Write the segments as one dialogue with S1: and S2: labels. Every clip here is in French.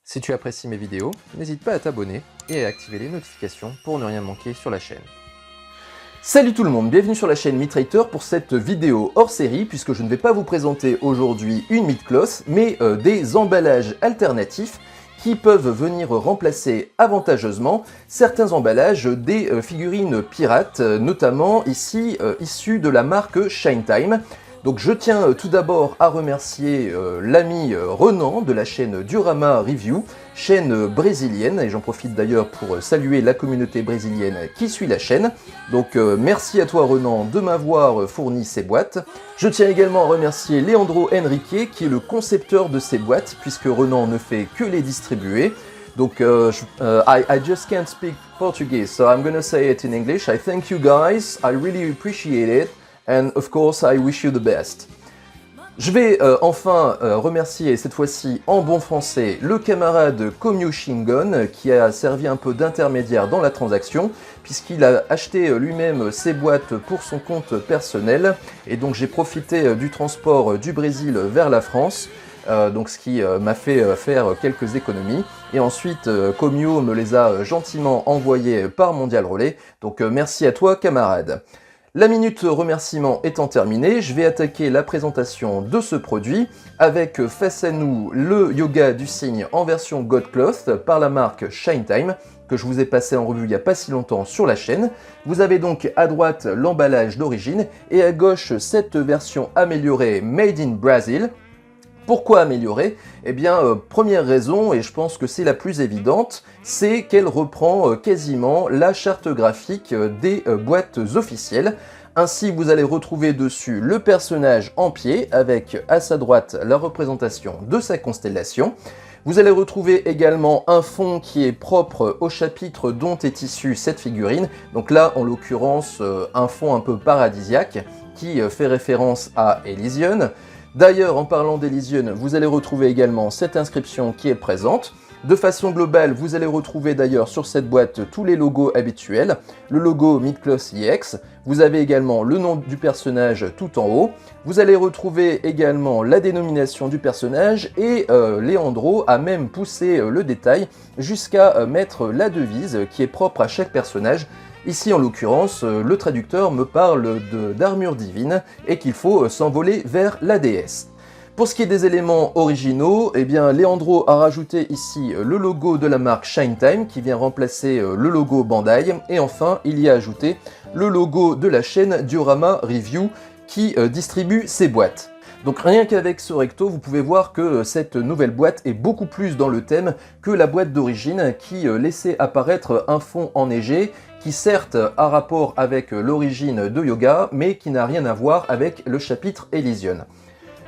S1: Si tu apprécies mes vidéos, n'hésite pas à t'abonner et à activer les notifications pour ne rien manquer sur la chaîne.
S2: Salut tout le monde, bienvenue sur la chaîne MeatTrader pour cette vidéo hors série puisque je ne vais pas vous présenter aujourd'hui une meat cloth mais des emballages alternatifs qui peuvent venir remplacer avantageusement certains emballages des figurines pirates, notamment ici issues de la marque ShineTime. Donc je tiens tout d'abord à remercier l'ami Renan de la chaîne Diorama Review, chaîne brésilienne, et j'en profite d'ailleurs pour saluer la communauté brésilienne qui suit la chaîne. Donc merci à toi Renan de m'avoir fourni ces boîtes. Je tiens également à remercier Leandro Henrique qui est le concepteur de ces boîtes, puisque Renan ne fait que les distribuer. Donc I just can't speak Portuguese, so I'm gonna say it in English. I thank you guys, I really appreciate it. And of course, I wish you the best. Je vais enfin remercier cette fois-ci en bon français le camarade Komyu Shingon qui a servi un peu d'intermédiaire dans la transaction puisqu'il a acheté lui-même ses boîtes pour son compte personnel et donc j'ai profité du transport du Brésil vers la France. Donc ce qui m'a fait faire quelques économies. Et ensuite, Komyu me les a gentiment envoyés par Mondial Relay. Donc merci à toi camarade. La minute remerciement étant terminée, je vais attaquer la présentation de ce produit avec face à nous le yoga du cygne en version God Cloth par la marque ShineTime que je vous ai passé en revue il n'y a pas si longtemps sur la chaîne. Vous avez donc à droite l'emballage d'origine et à gauche cette version améliorée Made in Brazil. Pourquoi améliorer? Eh bien, première raison, et je pense que c'est la plus évidente, c'est qu'elle reprend quasiment la charte graphique des boîtes officielles. Ainsi, vous allez retrouver dessus le personnage en pied, avec à sa droite la représentation de sa constellation. Vous allez retrouver également un fond qui est propre au chapitre dont est issue cette figurine. Donc là, en l'occurrence, un fond un peu paradisiaque qui fait référence à Elysion. D'ailleurs, en parlant d'Elysion, vous allez retrouver également cette inscription qui est présente. De façon globale, vous allez retrouver d'ailleurs sur cette boîte tous les logos habituels. Le logo Meat-Cloth EX, vous avez également le nom du personnage tout en haut. Vous allez retrouver également la dénomination du personnage et Leandro a même poussé le détail jusqu'à mettre la devise qui est propre à chaque personnage. Ici, en l'occurrence, le traducteur me parle d'armure divine et qu'il faut s'envoler vers la déesse. Pour ce qui est des éléments originaux, eh bien, Leandro a rajouté ici le logo de la marque ShineTime qui vient remplacer le logo Bandai. Et enfin, il y a ajouté le logo de la chaîne Diorama Review qui distribue ces boîtes. Donc rien qu'avec ce recto, vous pouvez voir que cette nouvelle boîte est beaucoup plus dans le thème que la boîte d'origine qui laissait apparaître un fond enneigé qui certes a rapport avec l'origine de Yoga, mais qui n'a rien à voir avec le chapitre Elysion.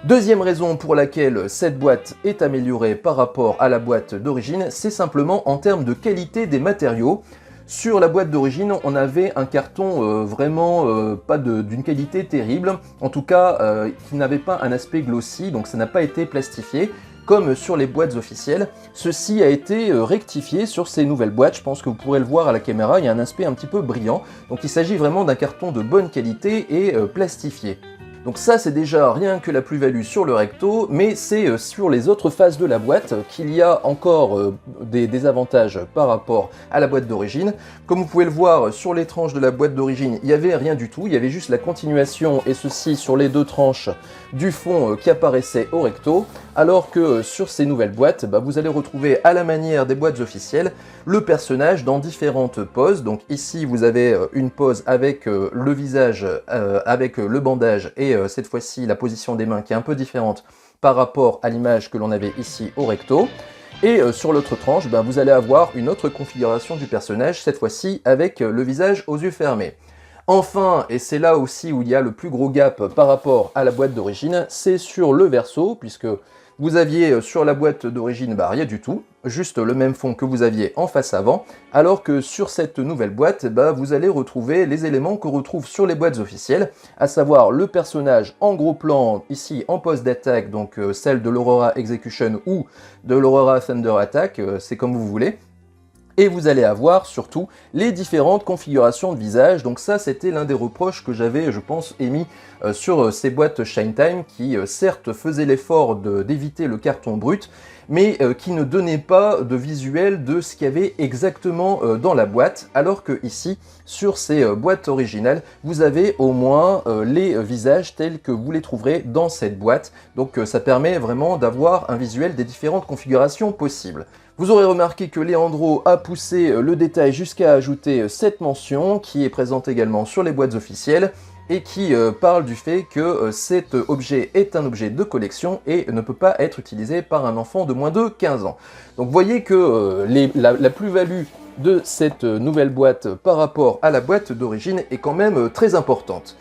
S2: Deuxième raison pour laquelle cette boîte est améliorée par rapport à la boîte d'origine, c'est simplement en termes de qualité des matériaux. Sur la boîte d'origine, on avait un carton vraiment pas d'une qualité terrible, en tout cas qui n'avait pas un aspect glossy, donc ça n'a pas été plastifié. Comme sur les boîtes officielles, ceci a été rectifié sur ces nouvelles boîtes. Je pense que vous pourrez le voir à la caméra, il y a un aspect un petit peu brillant. Donc il s'agit vraiment d'un carton de bonne qualité et plastifié. Donc ça c'est déjà rien que la plus-value sur le recto, mais c'est sur les autres faces de la boîte qu'il y a encore des avantages par rapport à la boîte d'origine. Comme vous pouvez le voir sur les tranches de la boîte d'origine, il n'y avait rien du tout, il y avait juste la continuation et ceci sur les deux tranches du fond qui apparaissait au recto, alors que sur ces nouvelles boîtes, vous allez retrouver à la manière des boîtes officielles le personnage dans différentes poses. Donc ici vous avez une pose avec le visage, avec le bandage et cette fois-ci la position des mains qui est un peu différente par rapport à l'image que l'on avait ici au recto. Et sur l'autre tranche, vous allez avoir une autre configuration du personnage, cette fois-ci avec le visage aux yeux fermés. Enfin, et c'est là aussi où il y a le plus gros gap par rapport à la boîte d'origine, c'est sur le verso, puisque vous aviez sur la boîte d'origine rien du tout, juste le même fond que vous aviez en face avant, alors que sur cette nouvelle boîte, vous allez retrouver les éléments qu'on retrouve sur les boîtes officielles, à savoir le personnage en gros plan, ici en pose d'attaque, donc celle de l'Aurora Execution ou de l'Aurora Thunder Attack, c'est comme vous voulez. Et vous allez avoir surtout les différentes configurations de visage. Donc ça, c'était l'un des reproches que j'avais, je pense, émis sur ces boîtes ShineTime qui, certes, faisaient l'effort d'éviter le carton brut, mais qui ne donnaient pas de visuel de ce qu'il y avait exactement dans la boîte, alors que ici, sur ces boîtes originales, vous avez au moins les visages tels que vous les trouverez dans cette boîte. Donc ça permet vraiment d'avoir un visuel des différentes configurations possibles. Vous aurez remarqué que Leandro a poussé le détail jusqu'à ajouter cette mention qui est présente également sur les boîtes officielles et qui parle du fait que cet objet est un objet de collection et ne peut pas être utilisé par un enfant de moins de 15 ans. Donc vous voyez que la plus-value de cette nouvelle boîte par rapport à la boîte d'origine est quand même très importante.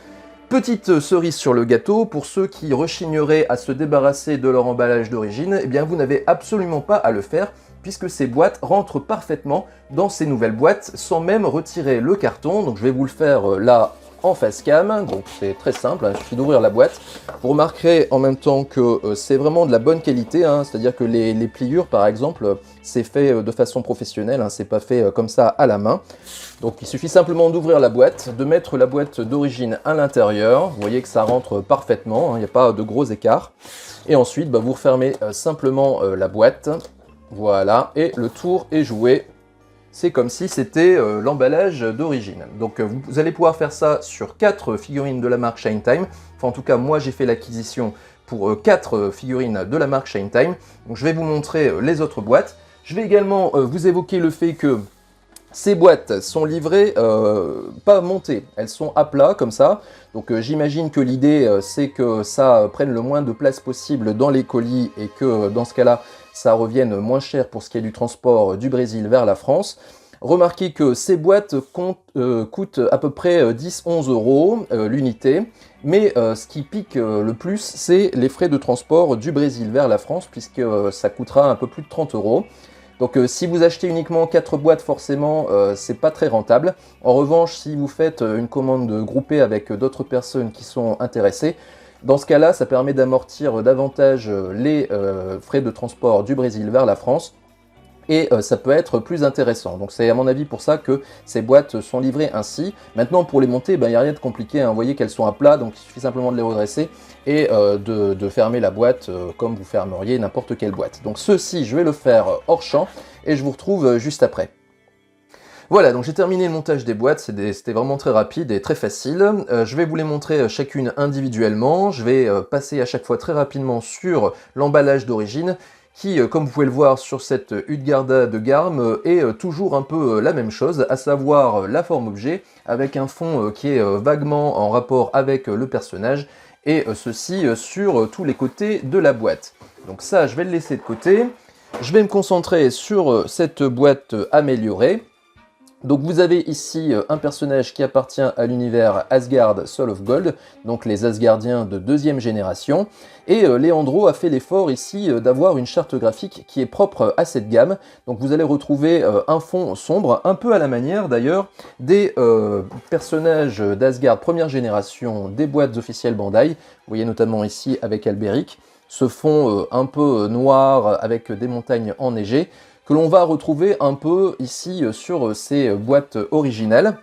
S2: Petite cerise sur le gâteau, pour ceux qui rechigneraient à se débarrasser de leur emballage d'origine, eh bien vous n'avez absolument pas à le faire, puisque ces boîtes rentrent parfaitement dans ces nouvelles boîtes sans même retirer le carton. Donc je vais vous le faire là en face cam, donc c'est très simple, il suffit d'ouvrir la boîte. Vous remarquerez en même temps que c'est vraiment de la bonne qualité, c'est-à-dire que les pliures par exemple, c'est fait de façon professionnelle, c'est pas fait comme ça à la main. Donc il suffit simplement d'ouvrir la boîte, de mettre la boîte d'origine à l'intérieur, vous voyez que ça rentre parfaitement, il n'y a pas de gros écart. Et ensuite vous refermez simplement la boîte, voilà, et le tour est joué. C'est comme si c'était l'emballage d'origine. Donc vous allez pouvoir faire ça sur 4 figurines de la marque ShineTime. Enfin en tout cas moi j'ai fait l'acquisition pour 4 figurines de la marque ShineTime. Donc je vais vous montrer les autres boîtes. Je vais également vous évoquer le fait que ces boîtes sont livrées pas montées, elles sont à plat comme ça. Donc j'imagine que l'idée c'est que ça prenne le moins de place possible dans les colis et que dans ce cas-là ça revienne moins cher pour ce qui est du transport du Brésil vers la France. Remarquez que ces boîtes coûtent à peu près 10-11 euros l'unité, mais ce qui pique le plus, c'est les frais de transport du Brésil vers la France, puisque ça coûtera un peu plus de 30 euros. Donc si vous achetez uniquement 4 boîtes, forcément, c'est pas très rentable. En revanche, si vous faites une commande groupée avec d'autres personnes qui sont intéressées, dans ce cas-là, ça permet d'amortir davantage les frais de transport du Brésil vers la France et ça peut être plus intéressant. Donc c'est à mon avis pour ça que ces boîtes sont livrées ainsi. Maintenant pour les monter, il n'y a rien de compliqué, vous voyez qu'elles sont à plat, donc il suffit simplement de les redresser et de fermer la boîte comme vous fermeriez n'importe quelle boîte. Donc ceci, je vais le faire hors champ et je vous retrouve juste après. Voilà, donc j'ai terminé le montage des boîtes, c'était vraiment très rapide et très facile. Je vais vous les montrer chacune individuellement. Je vais passer à chaque fois très rapidement sur l'emballage d'origine qui, comme vous pouvez le voir sur cette Utgarda de Garm, est toujours un peu la même chose, à savoir la forme objet, avec un fond qui est vaguement en rapport avec le personnage, et ceci sur tous les côtés de la boîte. Donc ça, je vais le laisser de côté. Je vais me concentrer sur cette boîte améliorée. Donc vous avez ici un personnage qui appartient à l'univers Asgard Soul of Gold, donc les Asgardiens de 2e génération, et Leandro a fait l'effort ici d'avoir une charte graphique qui est propre à cette gamme. Donc vous allez retrouver un fond sombre, un peu à la manière d'ailleurs des personnages d'Asgard 1re génération des boîtes officielles Bandai, vous voyez notamment ici avec Alberic, ce fond un peu noir avec des montagnes enneigées, que l'on va retrouver un peu ici sur ces boîtes originales.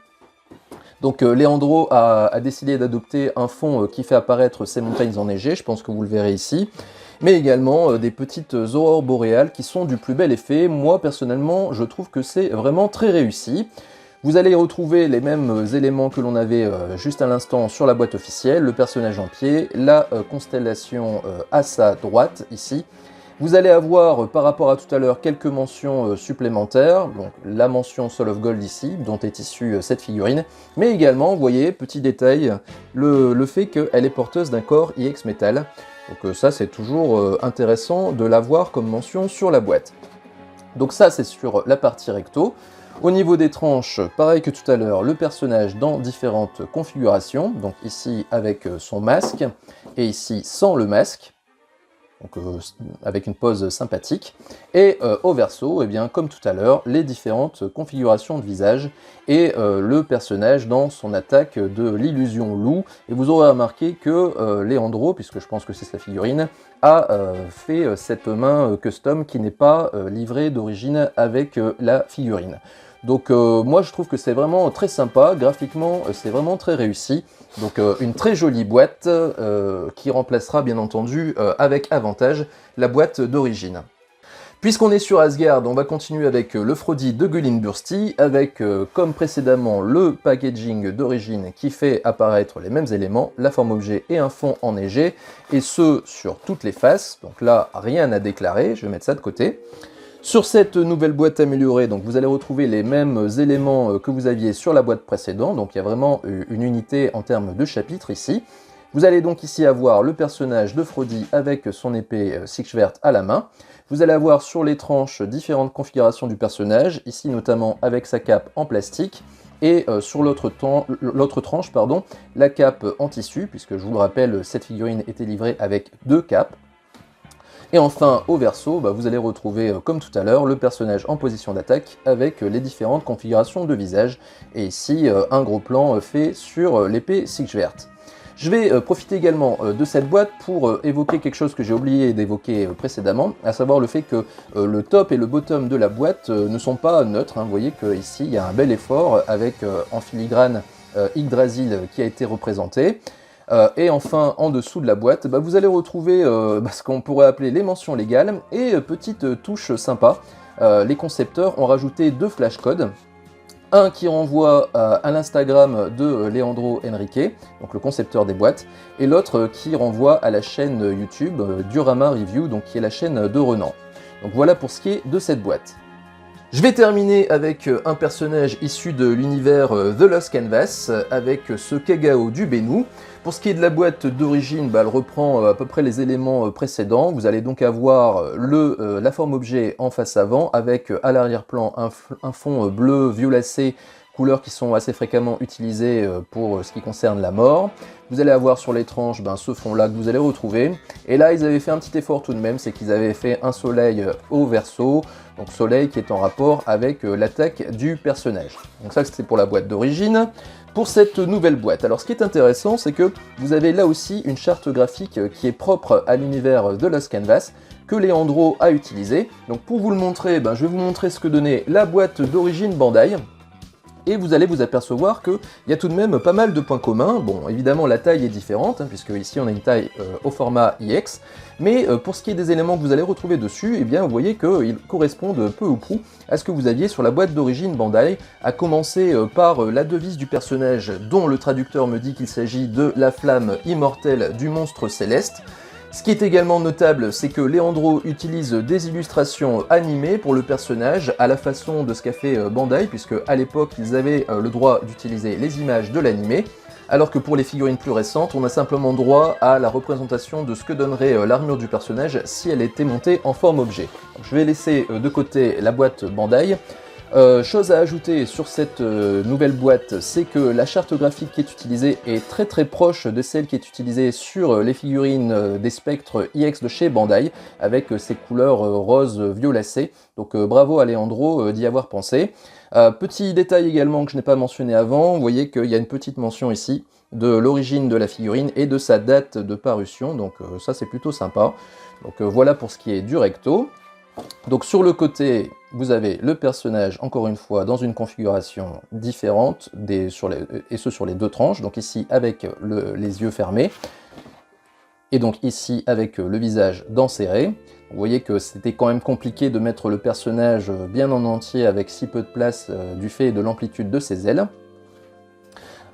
S2: Donc Leandro a décidé d'adopter un fond qui fait apparaître ces montagnes enneigées, je pense que vous le verrez ici, mais également des petites aurores boréales qui sont du plus bel effet. Moi personnellement, je trouve que c'est vraiment très réussi. Vous allez retrouver les mêmes éléments que l'on avait juste à l'instant sur la boîte officielle, le personnage en pied, la constellation à sa droite ici. Vous allez avoir, par rapport à tout à l'heure, quelques mentions supplémentaires, donc la mention Soul of Gold ici, dont est issue cette figurine, mais également, vous voyez, petit détail, le fait qu'elle est porteuse d'un corps IX Metal. Donc ça, c'est toujours intéressant de l'avoir comme mention sur la boîte. Donc ça, c'est sur la partie recto. Au niveau des tranches, pareil que tout à l'heure, le personnage dans différentes configurations, donc ici avec son masque, et ici sans le masque. donc avec une pose sympathique. Et au verso, eh bien, comme tout à l'heure, les différentes configurations de visage et le personnage dans son attaque de l'illusion loup. Et vous aurez remarqué que Leandro, puisque je pense que c'est sa figurine, a fait cette main custom qui n'est pas livrée d'origine avec la figurine. Donc moi je trouve que c'est vraiment très sympa, graphiquement c'est vraiment très réussi. Donc une très jolie boîte qui remplacera bien entendu avec avantage la boîte d'origine. Puisqu'on est sur Asgard, on va continuer avec le Frodi de Gullinbursti, avec comme précédemment le packaging d'origine qui fait apparaître les mêmes éléments, la forme objet et un fond enneigé, et ce sur toutes les faces. Donc là rien à déclarer, je vais mettre ça de côté. Sur cette nouvelle boîte améliorée, donc vous allez retrouver les mêmes éléments que vous aviez sur la boîte précédente, donc il y a vraiment une unité en termes de chapitres ici. Vous allez donc ici avoir le personnage de Frodi avec son épée Six-Schwert à la main. Vous allez avoir sur les tranches différentes configurations du personnage, ici notamment avec sa cape en plastique, et sur l'autre tranche, la cape en tissu, puisque je vous le rappelle, cette figurine était livrée avec 2 capes. Et enfin, au verso, vous allez retrouver, comme tout à l'heure, le personnage en position d'attaque avec les différentes configurations de visage. Et ici, un gros plan fait sur l'épée Six-Schwert. Je vais profiter également de cette boîte pour évoquer quelque chose que j'ai oublié d'évoquer précédemment, à savoir le fait que le top et le bottom de la boîte ne sont pas neutres. Vous voyez qu'ici, il y a un bel effort avec en filigrane Yggdrasil qui a été représenté. Et enfin, en dessous de la boîte, vous allez retrouver ce qu'on pourrait appeler les mentions légales et petite touche sympa. Les concepteurs ont rajouté 2 flashcodes. Un qui renvoie à l'Instagram de Leandro Henrique, donc le concepteur des boîtes, et l'autre qui renvoie à la chaîne YouTube Diorama Review, donc qui est la chaîne de Renan. Donc voilà pour ce qui est de cette boîte. Je vais terminer avec un personnage issu de l'univers The Lost Canvas, avec ce Kagao du Bennu. Pour ce qui est de la boîte d'origine, elle reprend à peu près les éléments précédents. Vous allez donc avoir la forme objet en face avant, avec à l'arrière-plan un fond bleu violacé, couleurs qui sont assez fréquemment utilisées pour ce qui concerne la mort. Vous allez avoir sur les tranches ce fond-là que vous allez retrouver. Et là, ils avaient fait un petit effort tout de même, c'est qu'ils avaient fait un soleil au verso, donc soleil qui est en rapport avec l'attaque du personnage. Donc ça, c'était pour la boîte d'origine. Pour cette nouvelle boîte, alors ce qui est intéressant, c'est que vous avez là aussi une charte graphique qui est propre à l'univers de Lost Canvas, que Leandro a utilisé. Donc pour vous le montrer, je vais vous montrer ce que donnait la boîte d'origine Bandai. Et vous allez vous apercevoir qu'il y a tout de même pas mal de points communs. Bon, évidemment, la taille est différente, puisque ici on a une taille au format IX. Mais pour ce qui est des éléments que vous allez retrouver dessus, vous voyez qu'ils correspondent peu ou prou à ce que vous aviez sur la boîte d'origine Bandai, à commencer par la devise du personnage, dont le traducteur me dit qu'il s'agit de la flamme immortelle du monstre céleste. Ce qui est également notable, c'est que Leandro utilise des illustrations animées pour le personnage, à la façon de ce qu'a fait Bandai, puisque à l'époque, ils avaient le droit d'utiliser les images de l'animé, alors que pour les figurines plus récentes, on a simplement droit à la représentation de ce que donnerait l'armure du personnage si elle était montée en forme objet. Donc, je vais laisser de côté la boîte Bandai. Chose à ajouter sur cette nouvelle boîte, c'est que la charte graphique qui est utilisée est très proche de celle qui est utilisée sur les figurines des spectres IX de chez Bandai, avec ces couleurs rose violacées. Donc bravo à Leandro d'y avoir pensé. Petit détail également que je n'ai pas mentionné avant, vous voyez qu'il y a une petite mention ici de l'origine de la figurine et de sa date de parution, donc ça c'est plutôt sympa. Donc voilà pour ce qui est du recto. Donc sur le côté, vous avez le personnage, encore une fois, dans une configuration différente, et ce sur les 2 tranches, donc ici avec les yeux fermés, et donc ici avec le visage d'enserré. Vous voyez que c'était quand même compliqué de mettre le personnage bien en entier avec si peu de place du fait de l'amplitude de ses ailes.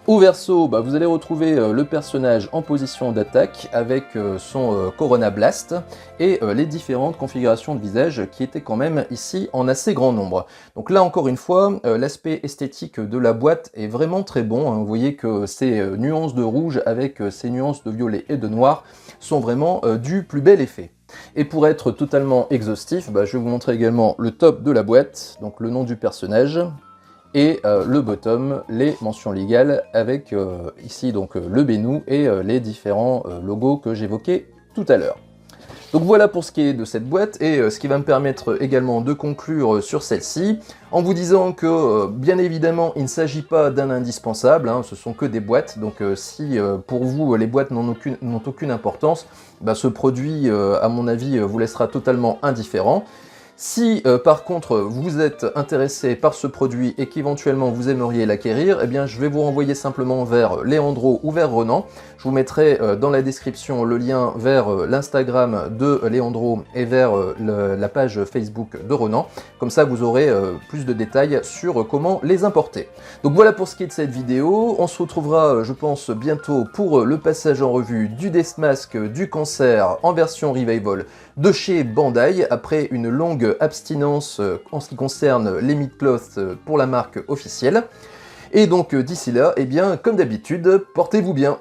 S2: Au verso, vous allez retrouver le personnage en position d'attaque avec son Corona Blast et les différentes configurations de visage qui étaient quand même ici en assez grand nombre. Donc là encore une fois, l'aspect esthétique de la boîte est vraiment très bon. Vous voyez que ces nuances de rouge avec ces nuances de violet et de noir sont vraiment du plus bel effet. Et pour être totalement exhaustif, je vais vous montrer également le top de la boîte, donc le nom du personnage, et le bottom, les mentions légales, avec ici donc le Bennu et les différents logos que j'évoquais tout à l'heure. Donc voilà pour ce qui est de cette boîte et ce qui va me permettre également de conclure sur celle-ci en vous disant que bien évidemment il ne s'agit pas d'un indispensable, hein, ce sont que des boîtes, donc si pour vous les boîtes n'ont aucune importance, bah, ce produit à mon avis vous laissera totalement indifférent. Si par contre vous êtes intéressé par ce produit et qu'éventuellement vous aimeriez l'acquérir, eh bien je vais vous renvoyer simplement vers Leandro ou vers Ronan. Je vous mettrai dans la description le lien vers l'Instagram de Leandro et vers la page Facebook de Ronan. Comme ça vous aurez plus de détails sur comment les importer. Donc voilà pour ce qui est de cette vidéo. On se retrouvera je pense bientôt pour le passage en revue du Deathmask du Cancer en version Revival de chez Bandai après une longue abstinence en ce qui concerne les mid-cloths pour la marque officielle. Et donc d'ici là, eh bien comme d'habitude, portez-vous bien.